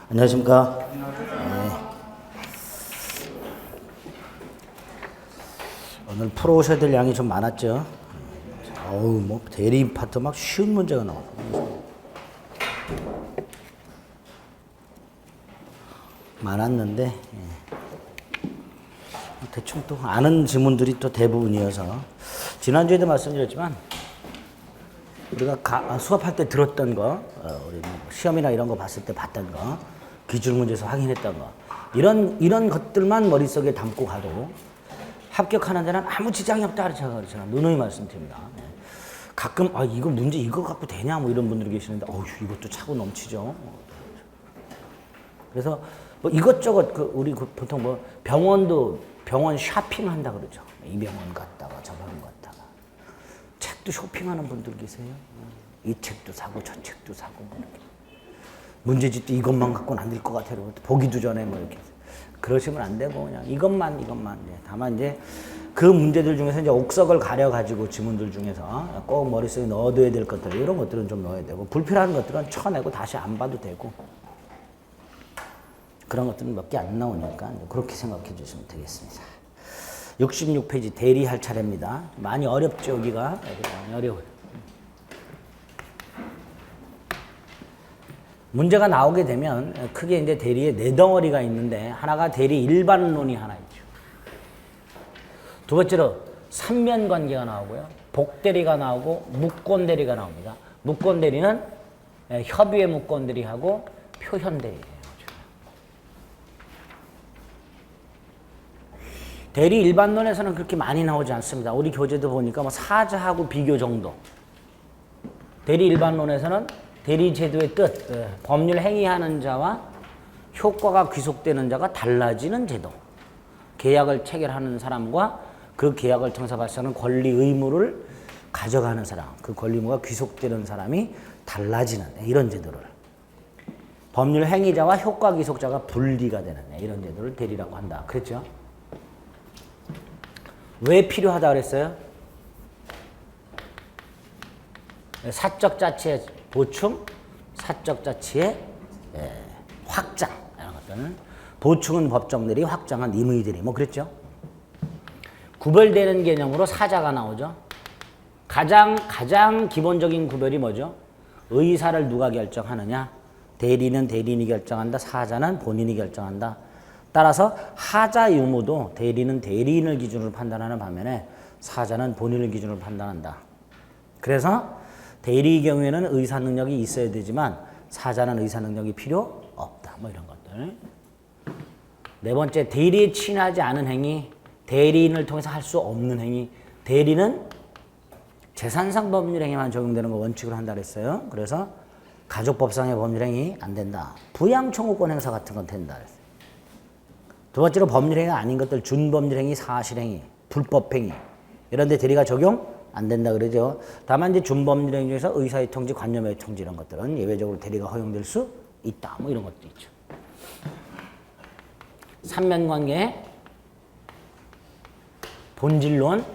안녕하십니까. 네. 오늘 풀어오셔야 될 양이 좀 많았죠. 어우, 뭐, 대리 파트 막 쉬운 문제가 나와. 많았는데, 대충 또 아는 지문들이 또 대부분이어서, 지난주에도 말씀드렸지만, 우리가 수업할 때 들었던 거, 우리 뭐 시험이나 이런 거 봤을 때 봤던 거, 기출문제에서 확인했던 거, 이런 것들만 머릿속에 담고 가도 합격하는 데는 아무 지장이 없다 그러잖아. 누누이 말씀드립니다. 가끔, 이거 문제 이거 갖고 되냐? 뭐 이런 분들이 계시는데, 이것도 차고 넘치죠. 그래서 뭐 이것저것, 우리 보통 뭐 병원 쇼핑한다 그러죠. 이 병원 갔다가 저 병원 갔다가. 책도 쇼핑하는 분들 계세요. 이 책도 사고 저 책도 사고 뭐 이렇게. 문제집도 이것만 갖고는 안 될 것 같아요. 보기도 전에 뭐 이렇게. 그러시면 안 되고 그냥 이것만. 다만 이제 그 문제들 중에서 이제 옥석을 가려가지고 지문들 중에서 꼭 머릿속에 넣어둬야 될 것들, 이런 것들은 좀 넣어야 되고, 불필요한 것들은 쳐내고 다시 안 봐도 되고, 그런 것들은 몇 개 안 나오니까 그렇게 생각해 주시면 되겠습니다. 66페이지 대리할 차례입니다. 많이 어렵죠, 여기가. 많이 어려워요. 문제가 나오게 되면 크게 이제 대리에 네 덩어리가 있는데, 하나가 대리 일반론이 하나 있죠. 두 번째로 삼면관계가 나오고요. 복대리가 나오고 무권대리가 나옵니다. 무권대리는 협의의 무권대리하고 표현대리예요. 대리 일반론에서는 그렇게 많이 나오지 않습니다. 우리 교재도 보니까 뭐 사자하고 비교 정도. 대리 일반론에서는 대리 제도의 뜻, 법률 행위하는 자와 효과가 귀속되는 자가 달라지는 제도. 계약을 체결하는 사람과 그 계약을 통해서 발생하는 권리 의무를 가져가는 사람, 그 권리 의무가 귀속되는 사람이 달라지는 이런 제도를. 법률 행위자와 효과 귀속자가 분리가 되는 이런 제도를 대리라고 한다. 그랬죠? 왜 필요하다 그랬어요? 사적 자치의 보충, 사적 자치의 확장, 이런 것들은 보충은 법정대리, 확장은 임의대리, 뭐 그랬죠. 구별되는 개념으로 사자가 나오죠. 가장 기본적인 구별이 뭐죠? 의사를 누가 결정하느냐? 대리는 대리인이 결정한다. 사자는 본인이 결정한다. 따라서 하자 유무도 대리는 대리인을 기준으로 판단하는 반면에 사자는 본인을 기준으로 판단한다. 그래서 대리의 경우에는 의사 능력이 있어야 되지만 사자는 의사 능력이 필요 없다. 뭐 이런 것들. 네 번째, 대리에 친하지 않은 행위, 대리인을 통해서 할 수 없는 행위. 대리는 재산상 법률 행위만 적용되는 거 원칙으로 한다 그랬어요. 그래서 가족법상의 법률 행위 안 된다. 부양 청구권 행사 같은 건 된다 그랬어요. 두 번째로 법률 행위가 아닌 것들, 준법률 행위, 사실 행위, 불법 행위, 이런 데 대리가 적용 안 된다 그러죠. 다만 이제 준법률 행위 중에서 의사의 통지, 관념의 통지 이런 것들은 예외적으로 대리가 허용될 수 있다. 뭐 이런 것도 있죠. 삼면관계, 본질론,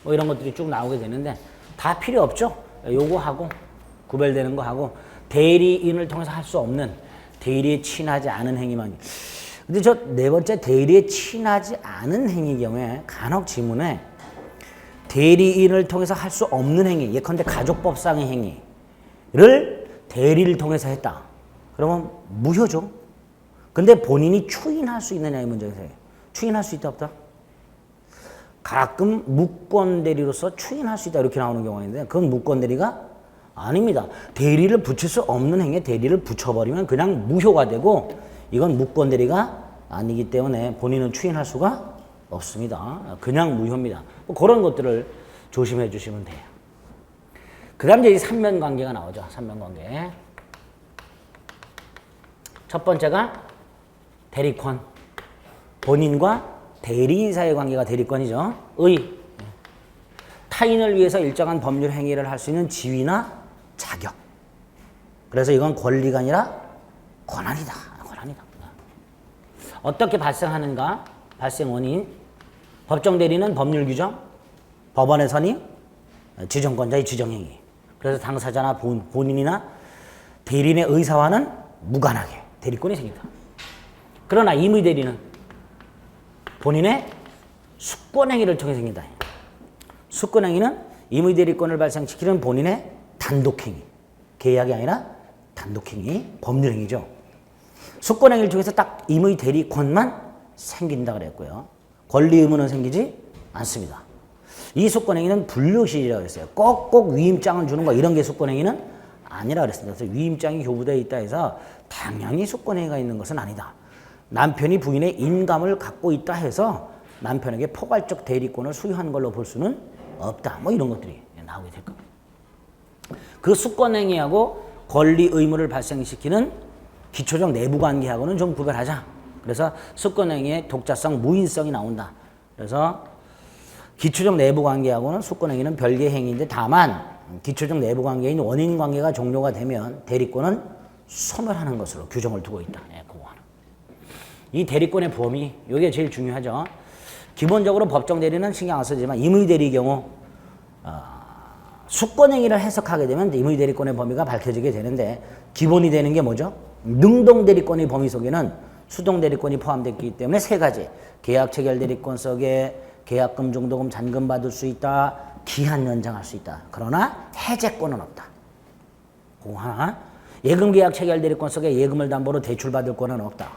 뭐 이런 것들이 쭉 나오게 되는데 다 필요 없죠. 요거 하고 구별되는 거 하고 대리인을 통해서 할 수 없는 대리에 친하지 않은 행위만. 근데 저 네 번째 대리에 친하지 않은 행위 경우에 간혹 지문에 대리인을 통해서 할 수 없는 행위, 예컨대 가족법상의 행위를 대리를 통해서 했다. 그러면 무효죠. 근데 본인이 추인할 수 있느냐의 문제가 있어요. 추인할 수 있다 없다? 가끔 무권대리로서 추인할 수 있다 이렇게 나오는 경우가 있는데 그건 무권대리가 아닙니다. 대리를 붙일 수 없는 행위에 대리를 붙여버리면 그냥 무효가 되고 이건 무권대리가 아니기 때문에 본인은 추인할 수가 없습니다. 그냥 무효입니다. 뭐 그런 것들을 조심해 주시면 돼요. 그 다음 이제 이 삼면관계가 나오죠. 삼면관계. 첫 번째가 대리권. 본인과 대리인 사이의 관계가 대리권이죠. 타인을 위해서 일정한 법률 행위를 할 수 있는 지위나 자격. 그래서 이건 권리가 아니라 권한이다. 권한이다. 어떻게 발생하는가? 발생 원인. 법정 대리는 법률 규정, 법원의 선임, 지정권자의 지정행위. 그래서 당사자나 본인이나 대리인의 의사와는 무관하게 대리권이 생긴다. 그러나 임의 대리는 본인의 수권행위를 통해 생긴다. 수권행위는 임의 대리권을 발생시키는 본인의 단독행위, 계약이 아니라 단독행위, 법률행위죠. 수권행위를 통해서 딱 임의 대리권만 생긴다 그랬고요. 권리 의무는 생기지 않습니다. 이 수권행위는 분류시이라고 했어요. 꼭꼭 위임장을 주는 거 이런 게 수권행위는 아니라 그랬습니다. 그래서 위임장이 교부되어 있다 해서 당연히 수권행위가 있는 것은 아니다. 남편이 부인의 인감을 갖고 있다 해서 남편에게 포괄적 대리권을 수여하는 걸로 볼 수는 없다. 뭐 이런 것들이 나오게 될 겁니다. 그 수권행위하고 권리 의무를 발생시키는 기초적 내부관계하고는 좀 구별하자. 그래서 수권행위의 독자성, 무인성이 나온다. 그래서 기초적 내부관계하고는 수권행위는 별개의 행위인데 다만 기초적 내부관계인 원인관계가 종료가 되면 대리권은 소멸하는 것으로 규정을 두고 있다. 예, 그거 하나. 이 대리권의 범위, 이게 제일 중요하죠. 기본적으로 법정 대리는 신경 안 쓰지만 임의 대리 경우 수권행위를 해석하게 되면 임의 대리권의 범위가 밝혀지게 되는데 기본이 되는 게 뭐죠? 능동 대리권의 범위 속에는 수동 대리권이 포함되기 때문에 세 가지. 계약 체결 대리권 속에 계약금, 중도금, 잔금 받을 수 있다. 기한 연장할 수 있다. 그러나 해제권은 없다. 그거 하나. 예금 계약 체결 대리권 속에 예금을 담보로 대출받을 권은 없다.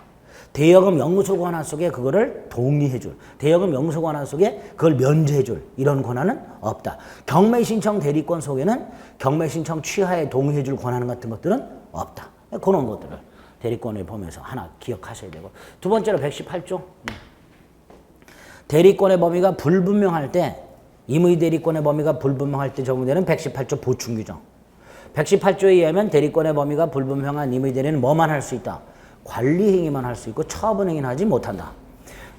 대여금 영수 권한 속에 그거를 동의해줄, 대여금 영수 권한 속에 그걸 면제해줄 이런 권한은 없다. 경매 신청 대리권 속에는 경매 신청 취하에 동의해줄 권한 같은 것들은 없다. 그런 것들을 대리권의 범위에서 하나 기억하셔야 되고. 두 번째로 118조. 대리권의 범위가 불분명할 때, 임의 대리권의 범위가 불분명할 때 적용되는 118조 보충 규정. 118조에 의하면 대리권의 범위가 불분명한 임의 대리는 뭐만 할 수 있다? 관리행위만 할 수 있고 처분행위는 하지 못한다.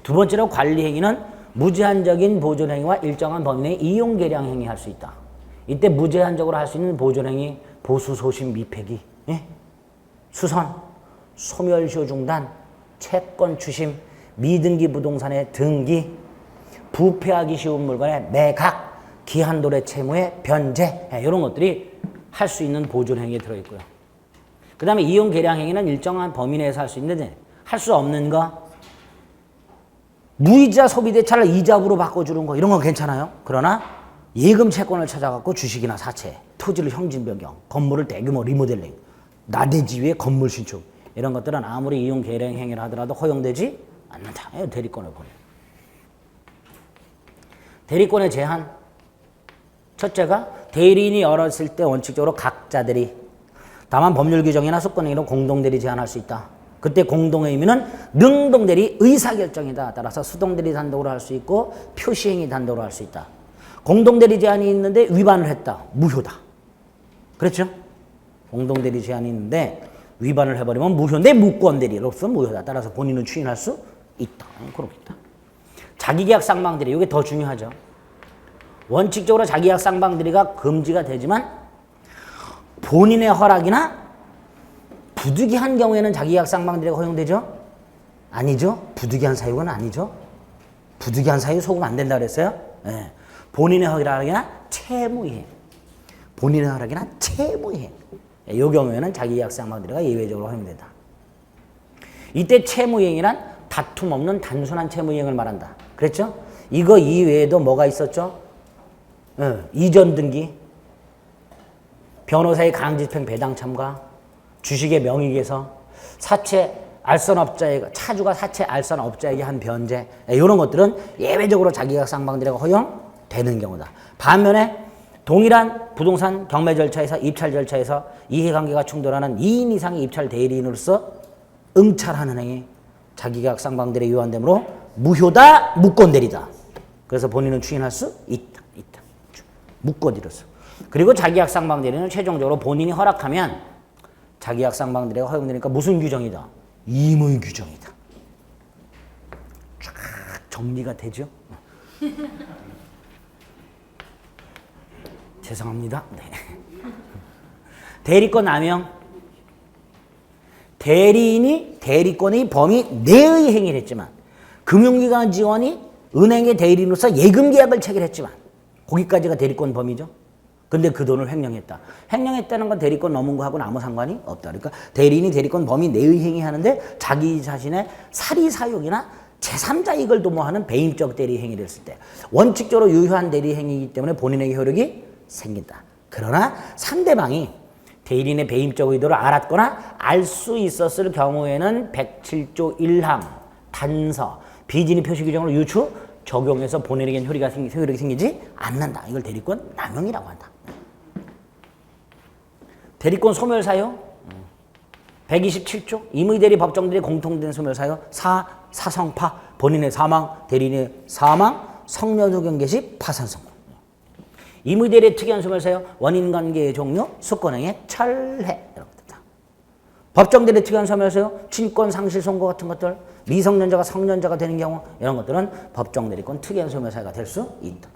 두 번째로 관리행위는 무제한적인 보존행위와 일정한 범위 내에 이용계량행위 할 수 있다. 이때 무제한적으로 할 수 있는 보존행위, 보수, 소신, 미폐기, 예? 수선, 소멸시효 중단, 채권 추심, 미등기 부동산의 등기, 부패하기 쉬운 물건의 매각, 기한도래 채무의 변제, 이런 것들이 할 수 있는 보존행위에 들어있고요. 그 다음에 이용계량행위는 일정한 범위 내에서 할 수 있는데 할 수 없는 거, 무이자 소비대차를 이자부로 바꿔주는 거 이런 건 괜찮아요. 그러나 예금 채권을 찾아갖고 주식이나 사채, 토지를 형질 변경, 건물을 대규모 리모델링, 나대지 위에 건물 신축 이런 것들은 아무리 이용계량행위를 하더라도 허용되지 않는다. 대리권을 보내. 대리권의 제한. 첫째가 대리인이 어렸을 때 원칙적으로 각자들이 다만 법률 규정이나 수권행위로 공동대리 제한할 수 있다. 그때 공동의 의미는 능동대리 의사결정이다. 따라서 수동대리 단독으로 할 수 있고 표시행위 단독으로 할 수 있다. 공동대리 제한이 있는데 위반을 했다. 무효다. 그렇죠? 공동대리 제한이 있는데 위반을 해버리면 무효인데 무권대리로서 무효다. 따라서 본인은 추인할 수 있다. 그렇겠다. 자기계약 쌍방대리, 이게 더 중요하죠. 원칙적으로 자기계약 쌍방대리가 금지가 되지만 본인의 허락이나 부득이한 경우에는 자기계약 쌍방대리가 허용되죠? 아니죠? 부득이한 사유는 아니죠? 부득이한 사유 속으면 안 된다 그랬어요? 네. 본인의 허락이나 채무이행. 본인의 허락이나 채무이행. 이 경우에는 자기계약 쌍방대리가 예외적으로 허용된다. 이때 채무이행이란 다툼 없는 단순한 채무이행을 말한다. 그랬죠? 이거 이외에도 뭐가 있었죠? 이전 등기, 변호사의 강제집행 배당 참가, 주식의 명의개서, 사채 알선업자에게, 차주가 사채 알선업자에게 한 변제, 이런 것들은 예외적으로 자기계약 쌍방대리가 허용되는 경우다. 반면에 동일한 부동산 경매 절차에서 입찰 절차에서 이해관계가 충돌하는 2인 이상의 입찰 대리인으로서 응찰하는 행위, 자기계약 쌍방대리 위반되므로 무효다, 무권대리다. 그래서 본인은 추인할 수 있다. 무권대리로서. 그리고 자기계약 쌍방대리는 최종적으로 본인이 허락하면 자기계약 쌍방대리가 허용되니까 무슨 규정이다? 임의 규정이다. 쫙 정리가 되죠? 죄송합니다. 네. 대리권 남용. 대리인이 대리권의 범위 내의 행위를 했지만 금융기관 지원이 은행의 대리인으로서 예금계약을 체결했지만 거기까지가 대리권 범위죠. 근데 그 돈을 횡령했다. 횡령했다는 건 대리권 넘은 거하고는 아무 상관이 없다. 그러니까 대리인이 대리권 범위 내의 행위하는데 자기 자신의 사리사욕이나 제3자 이익을 도모하는 배임적 대리 행위를 했을 때 원칙적으로 유효한 대리 행위이기 때문에 본인에게 효력이 생긴다. 그러나 상대방이 대리인의 배임적 의도를 알았거나 알 수 있었을 경우에는 107조 1항 단서 비진의 표시 규정을 유추 적용해서 본인에게는 효력이 생기지 않는다. 이걸 대리권 남용이라고 한다. 대리권 소멸 사유 127조 임의대리 법정들이 공통된 소멸 사유 사성파 본인의 사망 대리인의 사망 성년후경 개시 파산선고 임의대리 특이한 소멸 사유 원인관계의 종료 수권행의 철회 이런 것들 법정대리 특이한 소멸 사유 친권 상실 선고 같은 것들 미성년자가 성년자가 되는 경우 이런 것들은 법정대리권 특이한 소멸 사유가 될 수 있다.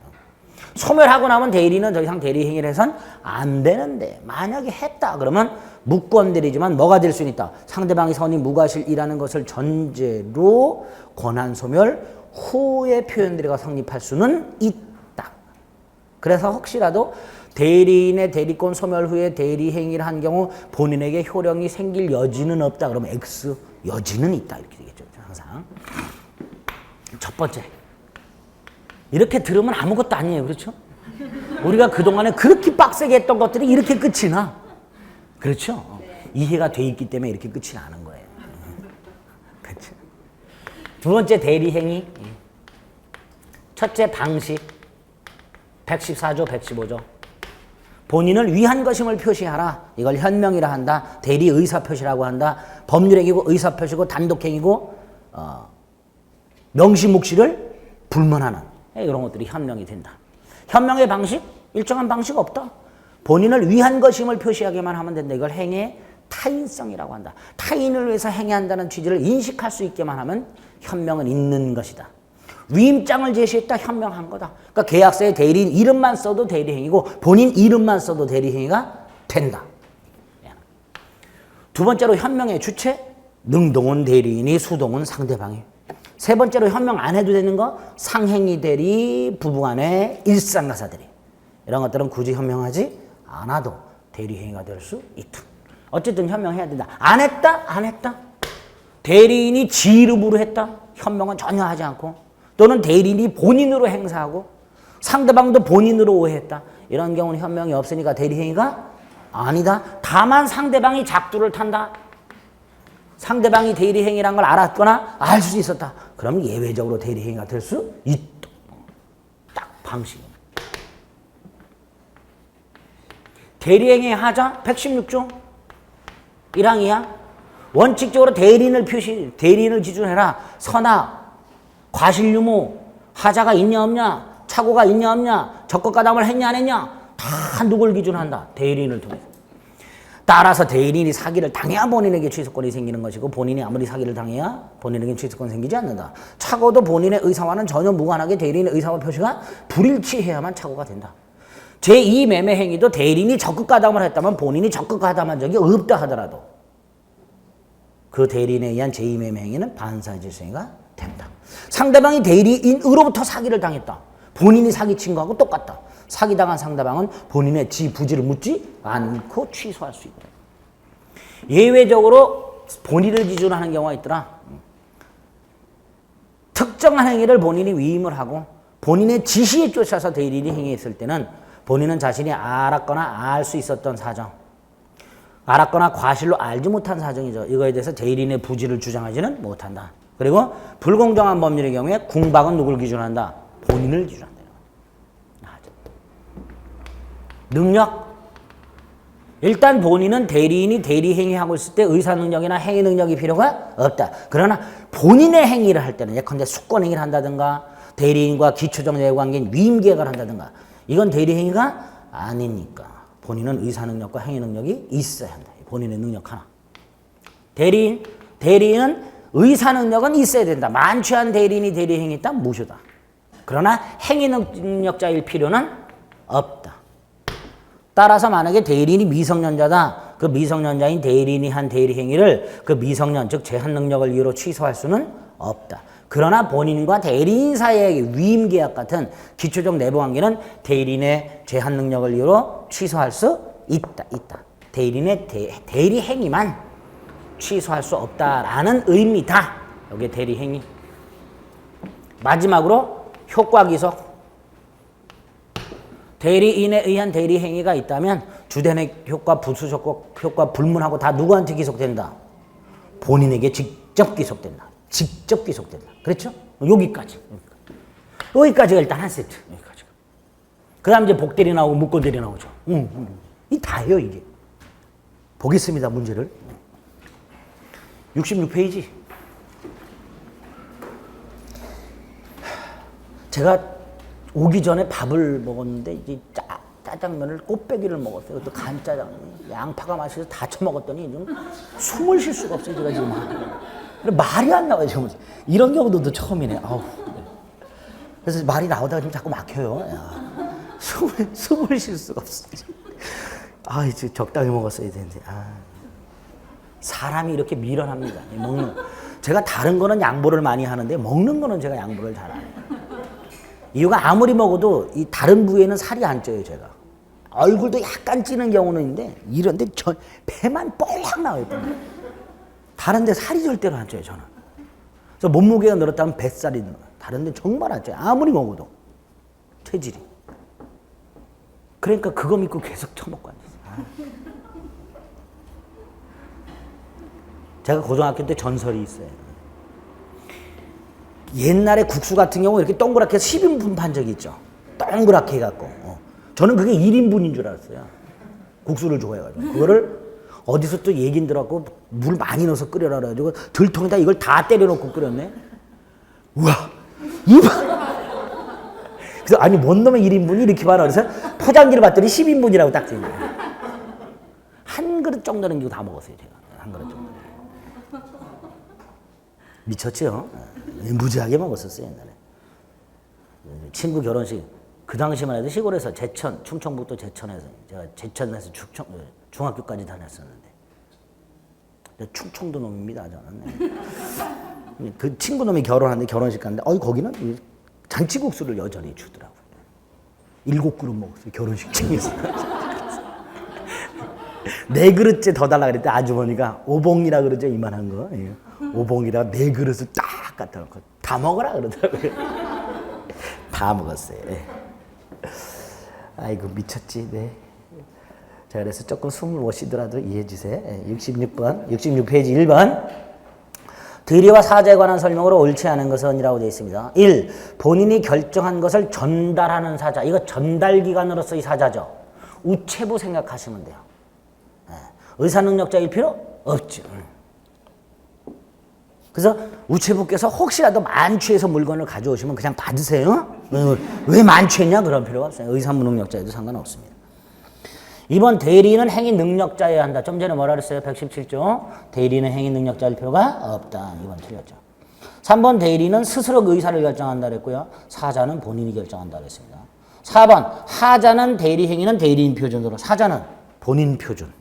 소멸하고 나면 대리는 더 이상 대리 행위를 해서는 안 되는데 만약에 했다 그러면 무권대리지만 뭐가 될 수는 있다. 상대방이 선이 무과실이라는 것을 전제로 권한소멸 후의 표현들이가 성립할 수는 있다. 그래서 혹시라도 대리인의 대리권 소멸 후에 대리 행위를 한 경우 본인에게 효력이 생길 여지는 없다. 그러면 X 여지는 있다. 이렇게 되겠죠. 항상. 첫 번째. 이렇게 들으면 아무것도 아니에요. 그렇죠? 우리가 그동안에 그렇게 빡세게 했던 것들이 이렇게 끝이 나. 그렇죠? 이해가 돼 있기 때문에 이렇게 끝이 나는 거예요. 그렇죠? 두 번째 대리행위. 첫째 방식. 114조, 115조. 본인을 위한 것임을 표시하라. 이걸 현명이라 한다. 대리 의사표시라고 한다. 법률행위고 의사표시고 단독행위고 명시묵시를 불문하는 이런 것들이 현명이 된다. 현명의 방식? 일정한 방식 없다. 본인을 위한 것임을 표시하게만 하면 된다. 이걸 행위의 타인성이라고 한다. 타인을 위해서 행위한다는 취지를 인식할 수 있게만 하면 현명은 있는 것이다. 위임장을 제시했다. 현명한 거다. 그러니까 계약서에 대리인 이름만 써도 대리행위고 본인 이름만 써도 대리행위가 된다. 두 번째로 현명의 주체 능동은 대리인이 수동은 상대방이. 세 번째로 현명 안 해도 되는 거 상행위 대리 부부간의 일상가사 대리 이런 것들은 굳이 현명하지 않아도 대리행위가 될 수 있다. 어쨌든 현명해야 된다. 안 했다? 안 했다. 대리인이 지 이름으로 했다? 현명은 전혀 하지 않고 또는 대리인이 본인으로 행사하고 상대방도 본인으로 오해했다. 이런 경우는 현명이 없으니까 대리행위가 아니다. 다만 상대방이 작두를 탄다. 상대방이 대리행위란 걸 알았거나 알 수 있었다. 그럼 예외적으로 대리행위가 될 수 있다. 딱 방식입니다. 대리행위 하자 116조 1항이야. 원칙적으로 대리인을 기준해라. 선악, 과실유무, 하자가 있냐 없냐, 착오가 있냐 없냐, 적극가담을 했냐 안 했냐 다 누굴 기준한다. 대리인을 통해서. 따라서 대리인이 사기를 당해야 본인에게 취소권이 생기는 것이고 본인이 아무리 사기를 당해야 본인에게 취소권이 생기지 않는다. 착오도 본인의 의사와는 전혀 무관하게 대리인의 의사와 표시가 불일치해야만 착오가 된다. 제2 매매 행위도 대리인이 적극가담을 했다면 본인이 적극가담한 적이 없다 하더라도 그 대리인에 의한 제2 매매 행위는 반사질서행위가 된다. 상대방이 대리인으로부터 사기를 당했다. 본인이 사기친 거하고 똑같다. 사기당한 상대방은 본인의 지 부지를 묻지 않고 취소할 수 있다. 예외적으로 본인을 기준으로 하는 경우가 있더라. 특정한 행위를 본인이 위임을 하고 본인의 지시에 쫓아서 대리인이 행위했을 때는 본인은 자신이 알았거나 알 수 있었던 사정, 알았거나 과실로 알지 못한 사정이죠. 이거에 대해서 대리인의 부지를 주장하지는 못한다. 그리고 불공정한 법률의 경우에 궁박은 누굴 기준한다? 본인을 기준한다. 능력. 일단 본인은 대리인이 대리행위하고 있을 때 의사능력이나 행위능력이 필요가 없다. 그러나 본인의 행위를 할 때는 예컨대 수권행위를 한다든가 대리인과 기초정예관계인 위임계약을 한다든가 이건 대리행위가 아니니까 본인은 의사능력과 행위능력이 있어야 한다. 본인의 능력 하나. 대리인은 의사능력은 있어야 된다. 만취한 대리인이 대리행위했다? 무효다. 그러나 행위능력자일 필요는 없다. 따라서 만약에 대리인이 미성년자다. 그 미성년자인 대리인이 한 대리행위를 그 미성년 즉 제한 능력을 이유로 취소할 수는 없다. 그러나 본인과 대리인 사이의 위임계약 같은 기초적 내부관계는 대리인의 제한 능력을 이유로 취소할 수 있다. 대리인의 대리 행위만 취소할 수 없다라는 의미다. 여기 대리 행위. 마지막으로 효과 기속. 대리인에 의한 대리 행위가 있다면 주된 효과, 부수 효과 불문하고 다 누구한테 기속된다? 본인에게 직접 기속된다. 직접 기속된다. 그렇죠? 여기까지가 일단 한 세트. 여기까지가. 그 다음 이제 복대리 나오고 묶어대리 나오죠. 이 다예요, 이게. 보겠습니다, 문제를. 66페이지. 제가 오기 전에 밥을 먹었는데 이제 짜장면을 꽃배기를 먹었어요. 또 간짜장, 양파가 맛있어서 다 처먹었더니 좀 숨을 쉴 수가 없어요. 제가 지금 말이 안 나와요. 지금 이런 경우도 처음이네. 아우. 그래서 말이 나오다가 좀 자꾸 막혀요. 야, 숨을 쉴 수가 없어. 아, 이제 적당히 먹었어야 되는데. 사람이 이렇게 미련합니다. 먹는. 제가 다른 거는 양보를 많이 하는데 먹는 거는 제가 양보를 잘 안 해요. 이유가 아무리 먹어도 이 다른 부위에는 살이 안 쪄요, 제가. 얼굴도 약간 찌는 경우는 있는데 이런데 배만 뻘락 나와요. 다른 데 살이 절대로 안 쪄요, 저는. 그래서 몸무게가 늘었다면 뱃살이 늘어요. 다른 데 정말 안 쪄요. 아무리 먹어도. 체질이. 그러니까 그거 믿고 계속 처먹고 앉았어요. 제가 고등학교 때 전설이 있어요. 옛날에 국수 같은 경우 이렇게 동그랗게 10인분 판 적이 있죠. 동그랗게 해갖고. 저는 그게 1인분인 줄 알았어요. 국수를 좋아해가지고. 그거를 어디서 또 얘긴 들었고 물 많이 넣어서 끓여라 그래가지고 들통에다 이걸 다 때려놓고 끓였네. 우와, 그래서 아니 뭔 놈의 1인분이 이렇게 많아. 그래서 포장지를 봤더니 10인분이라고 딱 되네. 한 그릇 정도는 이거 다 먹었어요, 제가. 한 그릇 정도. 미쳤죠? 무지하게 먹었었어요, 옛날에. 친구 결혼식, 그 당시만 해도 시골에서 제천, 충청북도 제천에서, 제가 제천에서 중학교까지 다녔었는데, 충청도 놈입니다, 저는. 그 친구 놈이 결혼하는데 결혼식 갔는데, 거기는 잔치국수를 여전히 주더라고요. 7그릇 먹었어요, 결혼식장에서. 4그릇째 더 달라 그랬더니 아주머니가 오봉이라 그러죠, 이만한 거. 오봉이라 4그릇을 딱 갖다 놓고 다 먹어라 그러더라고요. 다 먹었어요. 아이고 미쳤지. 네. 자, 그래서 조금 숨을 못 쉬더라도 이해해 주세요. 66페이지 1번. 대리와 사자에 관한 설명으로 옳지 않은 것은 이라고 되어 있습니다. 1. 본인이 결정한 것을 전달하는 사자. 이거 전달기관으로서의 사자죠. 우체부 생각하시면 돼요. 의사능력자일 필요 없죠. 그래서 우체부께서 혹시라도 만취해서 물건을 가져오시면 그냥 받으세요. 왜 만취했냐? 그런 필요가 없어요. 의사무능력자에도 상관없습니다. 2번 대리인은 행위 능력자여야 한다. 좀 전에 뭐라 그랬어요? 117조. 대리인은 행위 능력자일 필요가 없다. 2번 틀렸죠. 3번 대리인은 스스로 의사를 결정한다 그랬고요. 사자는 본인이 결정한다 그랬습니다. 4번 하자는 대리 행위는 대리인 표준으로, 사자는 본인 표준.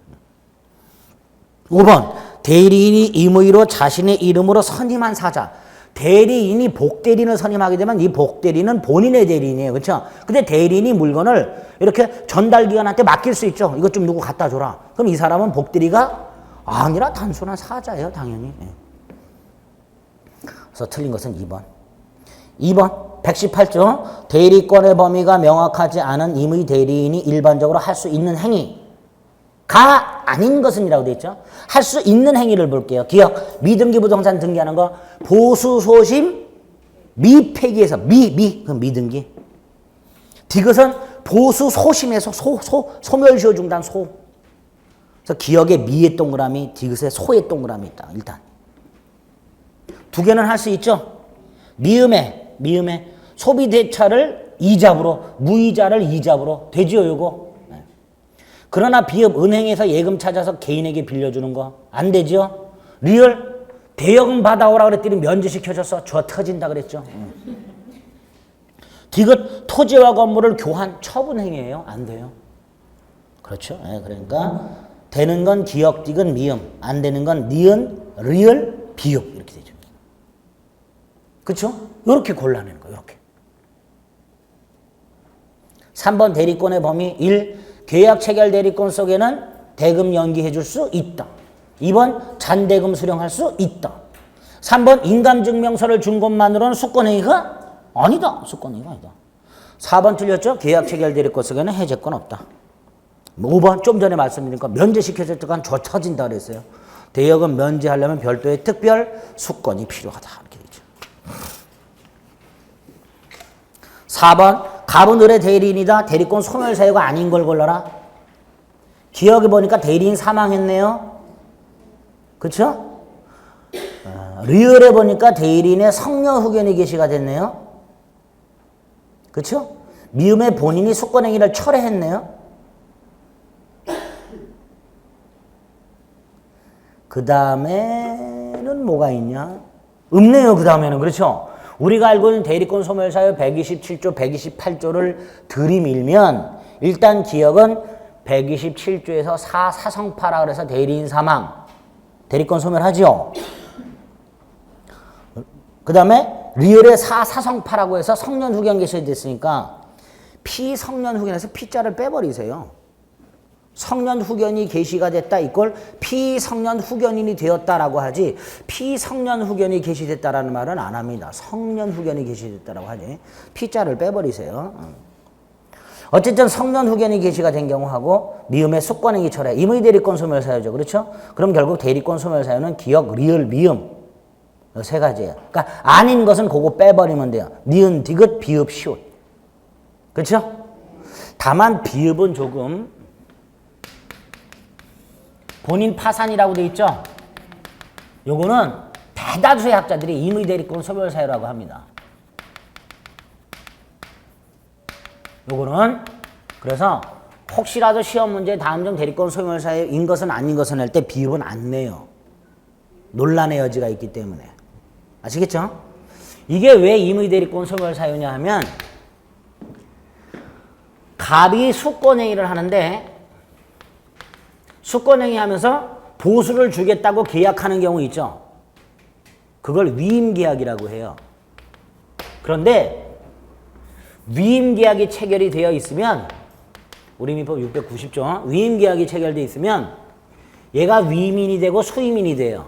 5번 대리인이 임의로 자신의 이름으로 선임한 사자. 대리인이 복대리인을 선임하게 되면 이 복대리인은 본인의 대리인이에요. 그렇죠? 근데 대리인이 물건을 이렇게 전달기관한테 맡길 수 있죠. 이것 좀 누구 갖다 줘라. 그럼 이 사람은 복대리가 아니라 단순한 사자예요. 당연히. 그래서 틀린 것은 2번. 2번 118조. 대리권의 범위가 명확하지 않은 임의 대리인이 일반적으로 할 수 있는 행위가 아닌 것은이라고 되어 있죠. 할 수 있는 행위를 볼게요. 기억, 미등기 부동산 등기하는 거, 보수, 소심, 미폐기에서 그럼 미등기. 디귿은 보수, 소심에서 소멸시효 중단, 소. 그래서 기억에 미의 동그라미, 디귿에 소의 동그라미 있다. 일단. 두 개는 할 수 있죠. 미음에 소비대차를 이잡으로, 무이자를 이잡으로 되지요, 요거. 그러나 비읍 은행에서 예금 찾아서 개인에게 빌려주는 거 안 되죠. 리얼 대여금 받아오라 그랬더니 면제시켜줬어. 저 터진다 그랬죠. 디귿 토지와 건물을 교환 처분 행위예요. 안 돼요. 그렇죠. 그러니까 되는 건 기억 디귿 미음, 안 되는 건 니은 리얼 비읍 이렇게 되죠. 그쵸? 이렇게 골라내는 거예요. 이렇게. 3번 대리권의 범위 1. 계약 체결 대리권 속에는 대금 연기해 줄 수 있다. 2번 잔대금 수령할 수 있다. 3번 인감증명서를 준 것만으로는 수권행위가 아니다. 수권행위가 아니다. 4번 틀렸죠? 계약 체결 대리권 속에는 해제권 없다. 5번 좀 전에 말씀드린 거 면제시켜줄 때간 젖혀진다 그랬어요. 대여금 면제하려면 별도의 특별 수권이 필요하다. 이렇게 되죠. 4번 갑은 을의 대리인이다. 대리권 소멸 사유가 아닌 걸 골라라. 기억해 보니까 대리인 사망했네요. 그쵸? 리을에 보니까 대리인의 성녀 후견이 게시가 됐네요. 그쵸? 미음의 본인이 수권행위를 철회했네요. 그 다음에는 뭐가 있냐? 없네요. 그 다음에는. 그렇죠? 우리가 알고 있는 대리권 소멸사유 127조, 128조를 들이밀면 일단 기억은 127조에서 사성파라 그래서 대리인 사망, 대리권 소멸하죠. 그 다음에 리을의 사성파라고 해서 성년 후견 게시됐으니까 피성년 후견에서 피자를 빼버리세요. 성년 후견이 게시가 됐다 이꼴 피성년 후견인이 되었다라고 하지 피성년 후견이 게시됐다라는 말은 안 합니다. 성년 후견이 게시됐다라고 하지. 피자를 빼버리세요. 어쨌든 성년 후견이 게시가 된 경우하고 미음의 수권행위 철회 임의 대리권 소멸 사유죠. 그렇죠? 그럼 결국 대리권 소멸 사유는 기억, 리을, 미음 세 가지예요. 그러니까 아닌 것은 그거 빼버리면 돼요. 니은, 디귿, 비읍, 시옷. 그렇죠? 다만 비읍은 조금 본인 파산이라고 돼 있죠? 요거는 대다수의 학자들이 임의 대리권 소멸 사유라고 합니다. 요거는 그래서 혹시라도 시험 문제 다음 점 대리권 소멸 사유인 것은 아닌 것은 할 때 비읍은 안 내요. 논란의 여지가 있기 때문에. 아시겠죠? 이게 왜 임의 대리권 소멸 사유냐 하면 갑이 수권행위를 하는데 수권행위 하면서 보수를 주겠다고 계약하는 경우 있죠. 그걸 위임계약이라고 해요. 그런데 위임계약이 체결이 되어 있으면 우리 민법 690조 위임계약이 체결되어 있으면 얘가 위임인이 되고 수임인이 돼요.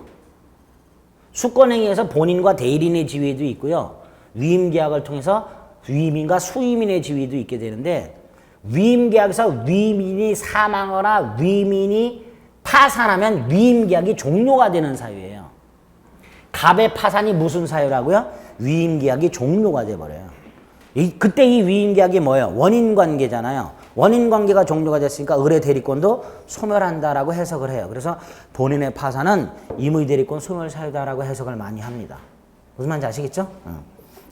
수권행위에서 본인과 대리인의 지위도 있고요. 위임계약을 통해서 위임인과 수임인의 지위도 있게 되는데 위임계약에서 위임인이 사망하거나 위임인이 파산하면 위임계약이 종료가 되는 사유예요. 갑의 파산이 무슨 사유라고요? 위임계약이 종료가 돼버려요. 그때 이 위임계약이 뭐예요? 원인관계잖아요. 원인관계가 종료가 됐으니까 을의 대리권도 소멸한다라고 해석을 해요. 그래서 본인의 파산은 임의 대리권 소멸 사유다라고 해석을 많이 합니다. 무슨 말인지 아시겠죠?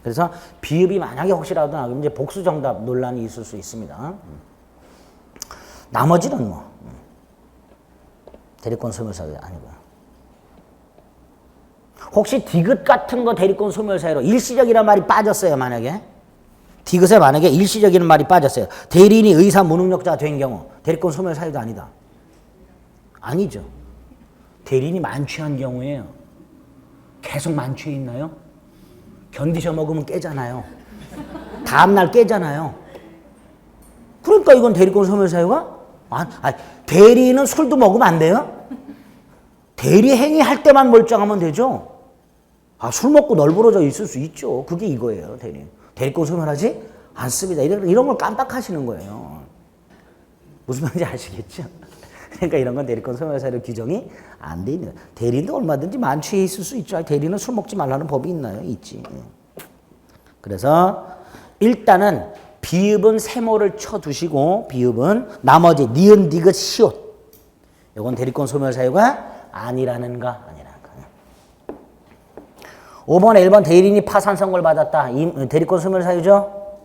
그래서 비읍이 만약에 혹시라도 나오면 이제 복수 정답 논란이 있을 수 있습니다. 나머지는 뭐 대리권 소멸 사유 아니고요. 혹시 디귿 같은 거 대리권 소멸 사유로 일시적이라는 말이 빠졌어요. 만약에 디귿에 만약에 일시적이라는 말이 빠졌어요. 대리인이 의사 무능력자가 된 경우 대리권 소멸 사유도 아니다. 아니죠. 대리인이 만취한 경우에요. 계속 만취해 있나요? 견디셔 먹으면 깨잖아요. 다음날 깨잖아요. 그러니까 이건 대리권 소멸 사유가? 대리인은 술도 먹으면 안 돼요? 대리 행위할 때만 멀쩡하면 되죠. 술 먹고 널브러져 있을 수 있죠. 그게 이거예요. 대리권 소멸하지 않습니다. 이런 걸 깜빡하시는 거예요. 무슨 말인지 아시겠죠? 그러니까 이런 건 대리권 소멸 사유 규정이 안 돼 있는. 대리인도 얼마든지 만취해 있을 수 있죠. 대리는 술 먹지 말라는 법이 있나요? 있지. 그래서 일단은 비읍은 세모를 쳐두시고 비읍은 나머지 니은, 디귿, 시옷. 이건 대리권 소멸 사유가 아니라는가? 5번, 1번 대리인이 파산 선고를 받았다. 대리권 소멸 사유죠.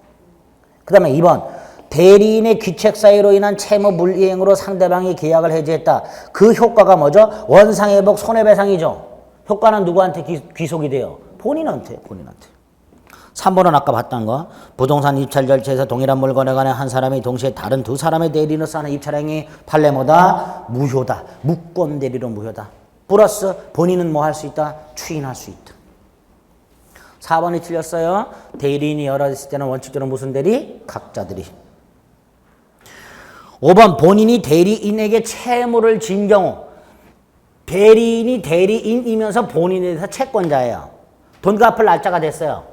그 다음에 2번 대리인의 귀책 사유로 인한 채무 불이행으로 상대방이 계약을 해지했다. 그 효과가 뭐죠? 원상회복 손해배상이죠. 효과는 누구한테 귀속이 돼요? 본인한테. 3번은 아까 봤던 거. 부동산 입찰 절차에서 동일한 물건에 관해 한 사람이 동시에 다른 두 사람의 대리인으로서 하는 입찰행위 판례모다 무효다. 무권 대리로 무효다. 플러스 본인은 뭐 할 수 있다? 추인할 수 있다. 4번이 틀렸어요. 대리인이 여러 있을 때는 원칙적으로 무슨 대리? 각자들이. 5번 본인이 대리인에게 채무를 진 경우 대리인이 대리인이면서 본인에 대해서 채권자예요. 돈 갚을 날짜가 됐어요.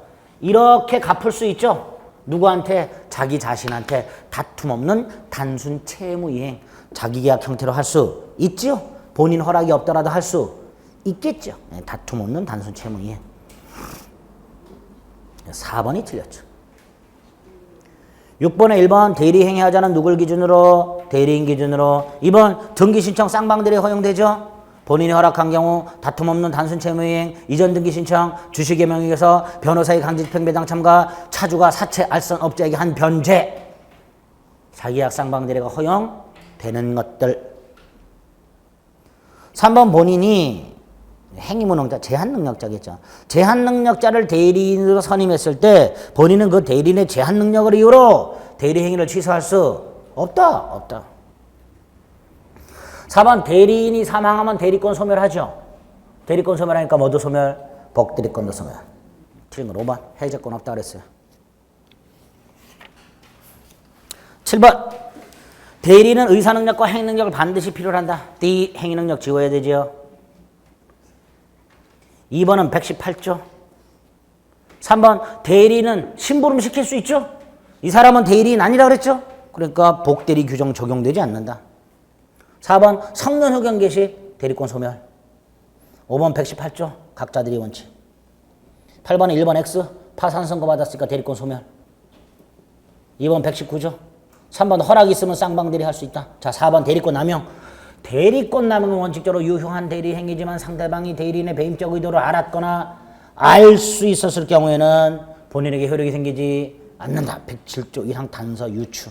이렇게 갚을 수 있죠? 누구한테? 자기 자신한테 다툼 없는 단순 채무이행. 자기계약 형태로 할 수 있죠? 본인 허락이 없더라도 할 수 있겠죠? 다툼 없는 단순 채무이행. 4번이 틀렸죠. 6번에 1번 대리행위하자는 누굴 기준으로? 대리인 기준으로. 2번 등기신청 쌍방대리 허용되죠? 본인이 허락한 경우 다툼 없는 단순 채무이행, 이전 등기 신청, 주식의 명의에서 변호사의 강제집행 배당 참가, 차주가 사채 알선 업자에게 한 변제. 자기약 쌍방대리가 허용되는 것들. 3번 본인이 행위무능자, 제한능력자겠죠. 제한능력자를 대리인으로 선임했을 때 본인은 그 대리인의 제한능력을 이유로 대리행위를 취소할 수 없다. 4번 대리인이 사망하면 대리권 소멸하죠. 대리권 소멸하니까 뭐도 소멸? 복대리권도 소멸. 틀린 건 5번 해제권 없다 그랬어요. 7번 대리인은 의사능력과 행능력을 반드시 필요로 한다. D 행위능력 지워야 되죠. 2번은 118조. 3번 대리인은 심부름 시킬 수 있죠. 이 사람은 대리인 아니라 그랬죠. 그러니까 복대리 규정 적용되지 않는다. 4번 성년 후견 개시 대리권 소멸. 5번 118조 각자들이 원칙. 8번에 1번 X 파산 선고 받았으니까 대리권 소멸. 2번 119조. 3번 허락이 있으면 쌍방대리 할 수 있다. 자 4번 대리권 남용. 대리권 남용은 원칙적으로 유효한 대리 행위지만 상대방이 대리인의 배임적 의도를 알았거나 알 수 있었을 경우에는 본인에게 효력이 생기지 않는다. 107조 이상 단서 유추.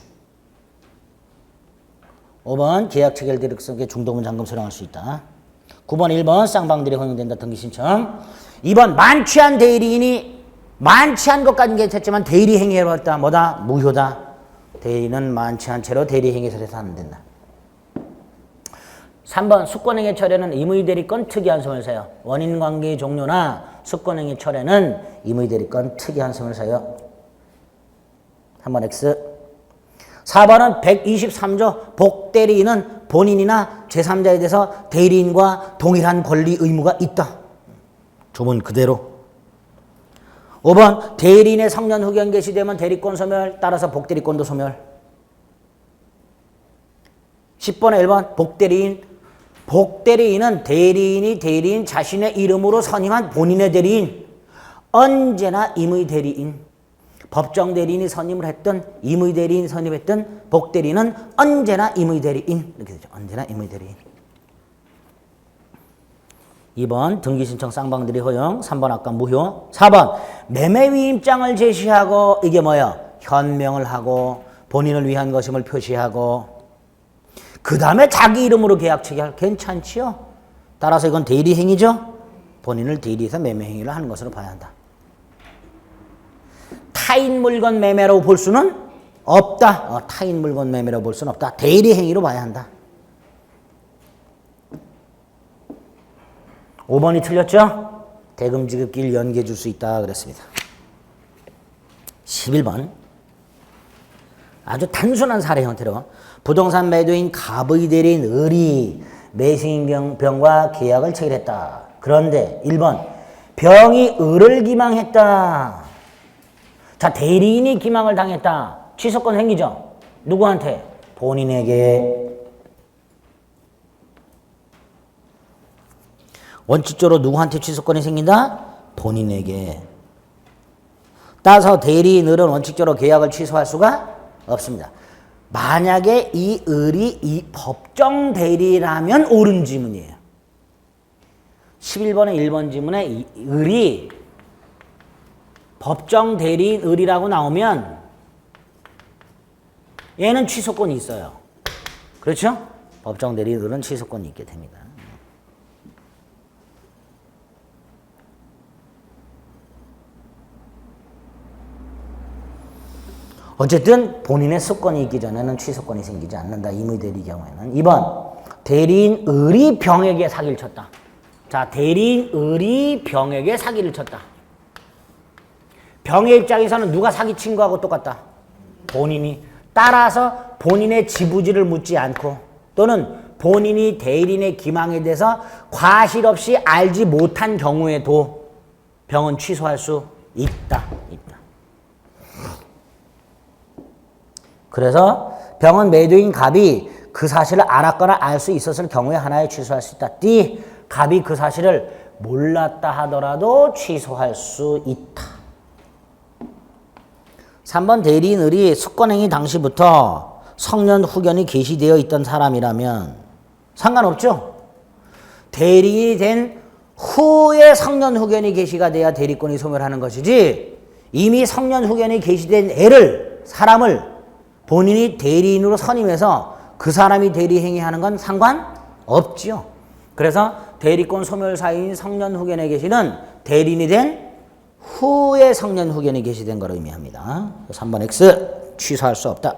5번 계약 체결 대리성의 중도금 잔금 수령할 수 있다. 9번 1번 쌍방대리 허용된다. 등기신청. 2번 만취한 대리인이 만취한 것까지는 괜찮지만 대리 행위로 했다. 뭐다? 무효다. 대리인은 만취한 채로 대리 행위에서 해서 안 된다. 3번 수권행위 철회는 임의대리권 특이한 소멸사유. 원인관계 종료나 수권행위 철회는 임의대리권 특이한 소멸사유. 3번 X. 4번은 123조 복대리인은 본인이나 제3자에 대해서 대리인과 동일한 권리 의무가 있다. 조문 그대로. 5번 대리인의 성년 후견 개시되면 대리권 소멸, 따라서 복대리권도 소멸. 10번에 1번 복대리인은 대리인이 대리인 자신의 이름으로 선임한 본인의 대리인, 언제나 임의 대리인. 법정 대리인이 선임을 했던 임의 대리인 선임했던 복대리인은 언제나 임의 대리인. 이렇게 되죠. 언제나 임의 대리인. 2번 등기신청 쌍방대리 허용. 3번 아까 무효. 4번 매매위임장을 제시하고 이게 뭐야? 현명을 하고 본인을 위한 것임을 표시하고 그 다음에 자기 이름으로 계약 체결. 괜찮지요? 따라서 이건 대리행위죠? 본인을 대리해서 매매행위를 하는 것으로 봐야 한다. 타인 물건 매매로 볼 수는 없다. 타인 물건 매매로 볼 수는 없다. 대리행위로 봐야 한다. 5번이 틀렸죠? 대금지급기를 연기해 줄 수 있다 그랬습니다. 11번 아주 단순한 사례 형태로 부동산 매도인 갑의 대리인 을이 매생병과 계약을 체결했다. 그런데 1번 병이 을을 기망했다. 자 대리인이 기망을 당했다. 취소권 생기죠? 누구한테? 본인에게. 원칙적으로 누구한테 취소권이 생긴다? 본인에게. 따라서 대리인 을은 원칙적으로 계약을 취소할 수가 없습니다. 만약에 이 을이 이 법정 대리라면 옳은 지문이에요. 11번의 1번 지문에 이 을이 법정 대리인 을이라고 나오면 얘는 취소권이 있어요. 그렇죠? 법정 대리인 을은 취소권이 있게 됩니다. 어쨌든 본인의 수권이 있기 전에는 취소권이 생기지 않는다. 임의대리 경우에는. 2번 대리인 을이 병에게 사기를 쳤다. 자 대리인 을이 병에게 사기를 쳤다. 병의 입장에서는 누가 사기친 거하고 똑같다. 본인이. 따라서 본인의 지부지를 묻지 않고 또는 본인이 대리인의 기망에 대해서 과실 없이 알지 못한 경우에도 병은 취소할 수 있다. 그래서 병은 매도인 갑이 그 사실을 알았거나 알 수 있었을 경우에 하나에 취소할 수 있다. D. 갑이 그 사실을 몰랐다 하더라도 취소할 수 있다. 3번 대리인 을이 숙권행위 당시부터 성년 후견이 게시되어 있던 사람이라면 상관없죠. 대리인이 된 후에 성년 후견이 게시가 돼야 대리권이 소멸하는 것이지 이미 성년 후견이 게시된 사람을 본인이 대리인으로 선임해서 그 사람이 대리행위하는 건 상관없죠. 그래서 대리권 소멸 사유인 성년 후견에 게시는 대리인이 된 후에 성년 후견이 게시된 걸 의미합니다. 3번 X 취소할 수 없다.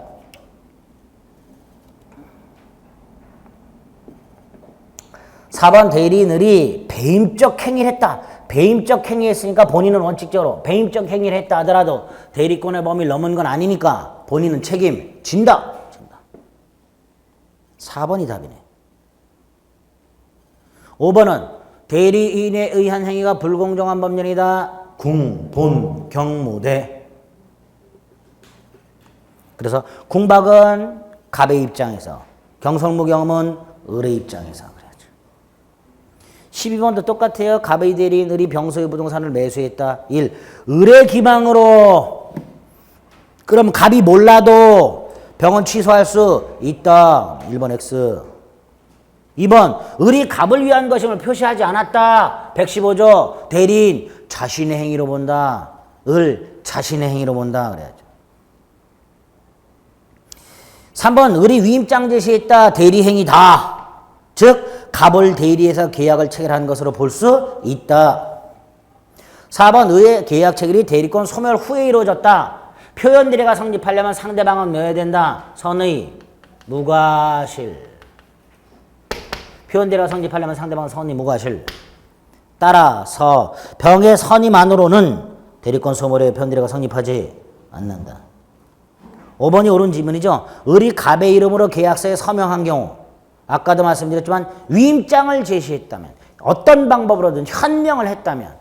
4번 대리인이 배임적 행위를 했다. 배임적 행위했으니까 본인은 원칙적으로 배임적 행위를 했다 하더라도 대리권의 범위를 넘은 건 아니니까 본인은 책임진다. 4번이 답이네. 5번은 대리인에 의한 행위가 불공정한 법령이다. 궁, 본, 경무대. 그래서 궁박은 갑의 입장에서, 경설무경은 을의 입장에서 그래야죠. 12번도 똑같아요. 갑의 대리인 을이 병소의 부동산을 매수했다. 1. 을의 기망으로. 그럼 갑이 몰라도 병은 취소할 수 있다. 1번 X. 2번 을이 갑을 위한 것임을 표시하지 않았다. 115조 대리인 자신의 행위로 본다. 을 자신의 행위로 본다. 그래야죠. 3번 을이 위임장 제시했다. 대리행위다. 즉 갑을 대리해서 계약을 체결한 것으로 볼 수 있다. 4번 을의 계약 체결이 대리권 소멸 후에 이루어졌다. 표현대리가 성립하려면 상대방은 넣어야 된다. 선의, 무과실. 표현대리가 성립하려면 상대방은 선의, 무과실. 따라서 병의 선의만으로는 대리권 소멸에 표현대리가 성립하지 않는다. 5번이 옳은 지문이죠. 을이 갑의 이름으로 계약서에 서명한 경우 아까도 말씀드렸지만 위임장을 제시했다면 어떤 방법으로든 현명을 했다면